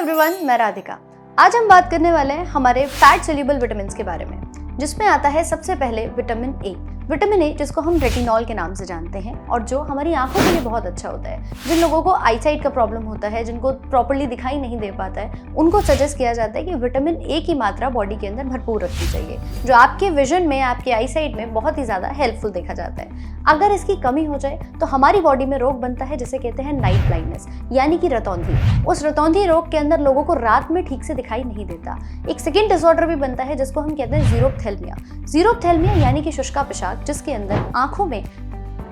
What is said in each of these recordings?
Everyone, मैं राधिका। आज हम बात करने वाले हैं हमारे फैट सोल्यूबल विटामिन के बारे में, जिसमें आता है सबसे पहले विटामिन ए। विटामिन ए जिसको हम रेटिनॉल के नाम से जानते हैं और जो हमारी आंखों के लिए बहुत अच्छा होता है। जिन लोगों को आईसाइट का प्रॉब्लम होता है, जिनको प्रॉपर्ली दिखाई नहीं दे पाता है, उनको सजेस्ट किया जाता है कि विटामिन ए की मात्रा बॉडी के अंदर भरपूर रखनी चाहिए, जो आपके विजन में, आपके आईसाइट में बहुत ही ज़्यादा हेल्पफुल देखा जाता है। अगर इसकी कमी हो जाए तो हमारी बॉडी में रोग बनता है जिसे कहते हैं नाइट ब्लाइंडनेस, यानी कि रतौंधी। उस रतौंधी रोग के अंदर लोगों को रात में ठीक से दिखाई नहीं देता। एक सेकेंड डिसऑर्डर भी बनता है जिसको हम कहते हैं ज़ीरोप्थेल्मिया। ज़ीरोप्थेल्मिया यानी कि शुष्का पेशाब, जिसके अंदर आंखों में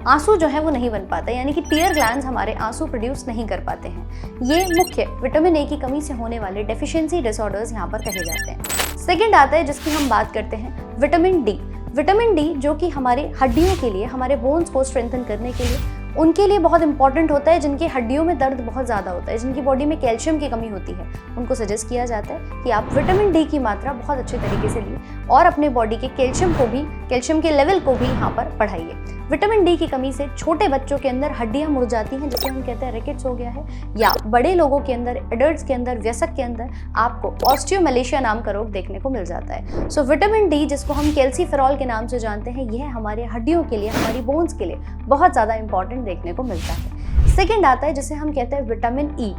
आंसू जो है वो नहीं बन पाता, यानी कि टीयर ग्लैंड्स हमारे आंसू प्रोड्यूस नहीं कर पाते हैं। ये मुख्य विटामिन ए की कमी से होने वाले डेफिशिएंसी डिसऑर्डर्स यहाँ पर कहे जाते हैं। सेकंड आता है जिसकी हम बात करते हैं विटामिन डी। विटामिन डी जो कि हमारे हड्डियों के लिए, हमारे बोन्स को स्ट्रेंथन करने के लिए, उनके लिए बहुत इंपॉर्टेंट होता है। जिनकी हड्डियों में दर्द बहुत ज़्यादा होता है, जिनकी बॉडी में कैल्शियम की कमी होती है, उनको सजेस्ट किया जाता है कि आप विटामिन डी की मात्रा बहुत अच्छे तरीके से लीजिए और अपने बॉडी के कैल्शियम के लेवल को भी यहाँ पर बढ़ाइए। विटामिन डी की कमी से छोटे बच्चों के अंदर हड्डियां मुड़ जाती हैं, जिसे हम कहते हैं रिकेट्स हो गया है, या बड़े लोगों के अंदर, एडल्ट्स के अंदर, वयस्क के अंदर आपको ऑस्टियोमैलेशिया नाम का रोग देखने को मिल जाता है। सो विटामिन डी जिसको हम कैल्सीफेरॉल के नाम से जानते हैं, यह हमारे हड्डियों के लिए, हमारी बोन्स के लिए बहुत ज़्यादा इंपॉर्टेंट देखने को मिलता है। सेकेंड आता है जिसे हम कहते हैं विटामिन ई,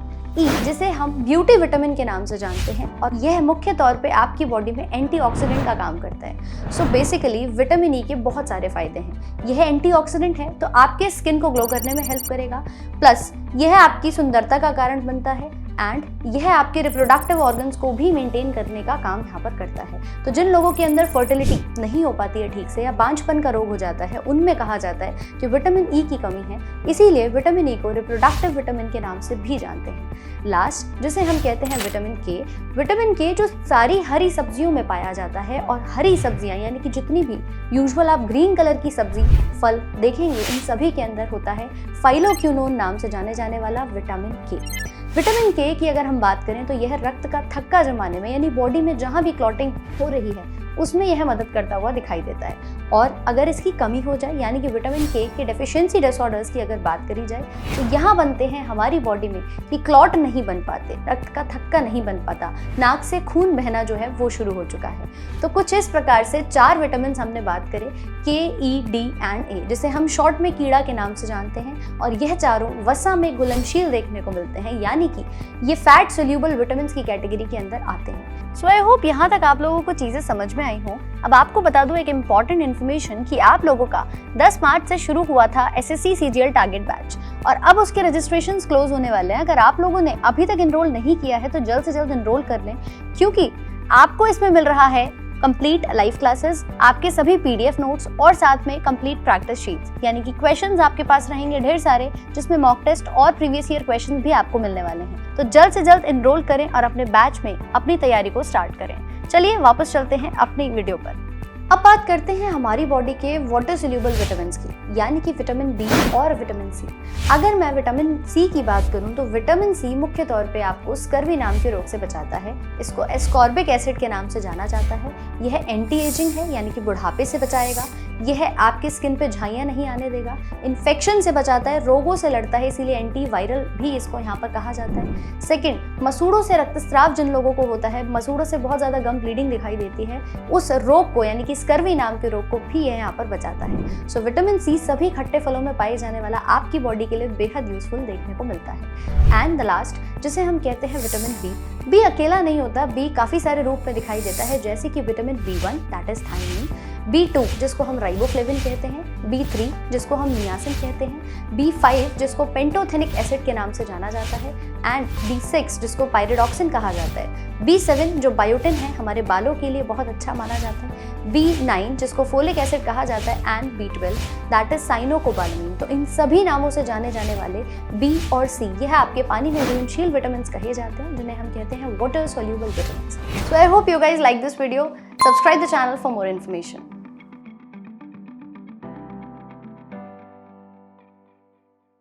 जिसे हम ब्यूटी विटामिन के नाम से जानते हैं, और यह मुख्य तौर पे आपकी बॉडी में एंटीऑक्सीडेंट का काम करता है। सो बेसिकली विटामिन ई के बहुत सारे फायदे हैं। यह एंटीऑक्सीडेंट है तो आपके स्किन को ग्लो करने में हेल्प करेगा, प्लस यह आपकी सुंदरता का कारण बनता है, एंड यह आपके रिप्रोडक्टिव ऑर्गन्स को भी मेंटेन करने का काम यहाँ पर करता है। तो जिन लोगों के अंदर फर्टिलिटी नहीं हो पाती है ठीक से, या बांझपन का रोग हो जाता है, उनमें कहा जाता है कि विटामिन ई की कमी है, इसीलिए विटामिन ई को रिप्रोडक्टिव विटामिन के नाम से भी जानते हैं। लास्ट जिसे हम कहते हैं विटामिन के जो सारी हरी सब्जियों में पाया जाता है, और हरी सब्जियां यानी कि जितनी भी यूजुअल आप ग्रीन कलर की सब्जी, फल देखेंगे, इन सभी के अंदर होता है फाइलोक्विनोन नाम से जाने जाने वाला विटामिन के। विटामिन के की अगर हम बात करें तो यह रक्त का थक्का जमाने में, यानी बॉडी में जहाँ भी क्लॉटिंग हो रही है उसमें यह मदद करता हुआ दिखाई देता है। और अगर इसकी कमी हो जाए, यानी कि विटामिन के डेफिशिएंसी डिसऑर्डर्स की अगर बात करी जाए, तो यहाँ बनते हैं हमारी बॉडी में कि क्लॉट नहीं बन पाते, रक्त का थक्का नहीं बन पाता, नाक से खून बहना जो है वो शुरू हो चुका है। तो कुछ इस प्रकार से 4 विटामिन हमने बात करें, के, ई, डी एंड ए, जिसे हम शॉर्ट में कीड़ा के नाम से जानते हैं, और यह चारों वसा में घुलनशील देखने को मिलते हैं, यानी कि ये फैट सोल्यूबल विटामिन की कैटेगरी के अंदर आते हैं। सो आई होप यहाँ तक आप लोगों को चीज़ें समझ में आई हों। अब आपको बता दूं एक इम्पॉर्टेंट इन्फॉर्मेशन कि आप लोगों का 10 मार्च से शुरू हुआ था SSC CGL टारगेट बैच, और अब उसके रजिस्ट्रेशंस क्लोज होने वाले हैं। अगर आप लोगों ने अभी तक इनरोल नहीं किया है तो जल्द से जल्द इनरोल कर लें, क्योंकि आपको इसमें मिल रहा है कंप्लीट लाइव क्लासेस, आपके सभी PDF नोट्स, और साथ में कंप्लीट प्रैक्टिस शीट्स, यानी कि क्वेश्चंस आपके पास रहेंगे ढेर सारे, जिसमें मॉक टेस्ट और प्रीवियस ईयर क्वेश्चंस भी आपको मिलने वाले हैं। तो जल्द से जल्द इनरोल करें और अपने बैच में अपनी तैयारी को स्टार्ट करें। चलिए वापस चलते हैं अपनी वीडियो पर। अब बात करते हैं हमारी बॉडी के वाटर सोल्यूबल विटामिन की, यानी कि विटामिन बी और विटामिन सी। अगर मैं विटामिन सी की बात करूं तो विटामिन सी मुख्य तौर पे आपको स्कर्वी नाम के रोग से बचाता है। इसको एस्कॉर्बिक एसिड के नाम से जाना जाता है। यह एंटी एजिंग है, यानी कि बुढ़ापे से बचाएगा। यह आपके स्किन पे झाइयाँ नहीं आने देगा। इन्फेक्शन से बचाता है, रोगों से लड़ता है, इसीलिए एंटी वायरल भी इसको यहाँ पर कहा जाता है। सेकेंड, मसूड़ों से रक्तस्राव जिन लोगों को होता है, मसूड़ों से बहुत ज़्यादा गम ब्लीडिंग दिखाई देती है, उस रोग को, यानी कि स्कर्वी नाम के रोग को भी यह यहाँ पर बचाता है। सो विटामिन सी सभी खट्टे फलों में पाए जाने वाला आपकी बॉडी के लिए बेहद यूजफुल देखने को मिलता है। एंड द लास्ट जिसे हम कहते हैं विटामिन बी अकेला नहीं होता, बी काफ़ी सारे रूप में दिखाई देता है, जैसे कि vitamin B1 that is thiamine, B2 जिसको हम राइबोफ्लेविन कहते हैं, B3 जिसको हम नियासिन कहते हैं, B5 जिसको पेंटोथेनिक एसिड के नाम से जाना जाता है, एंड B6 जिसको पायरिडॉक्सिन कहा जाता है, B7 जो बायोटिन है, हमारे बालों के लिए बहुत अच्छा माना जाता है, B9 जिसको फोलिक एसिड कहा जाता है, and B12 that is cyanocobalamin. तो इन सभी नामों से जाने जाने वाले B और C यह आपके पानी में घुलनशील विटामिन कहे जाते हैं, जिन्हें हम कहते हैं water soluble vitamin. So I hope you guys like this video. Subscribe the channel for more information.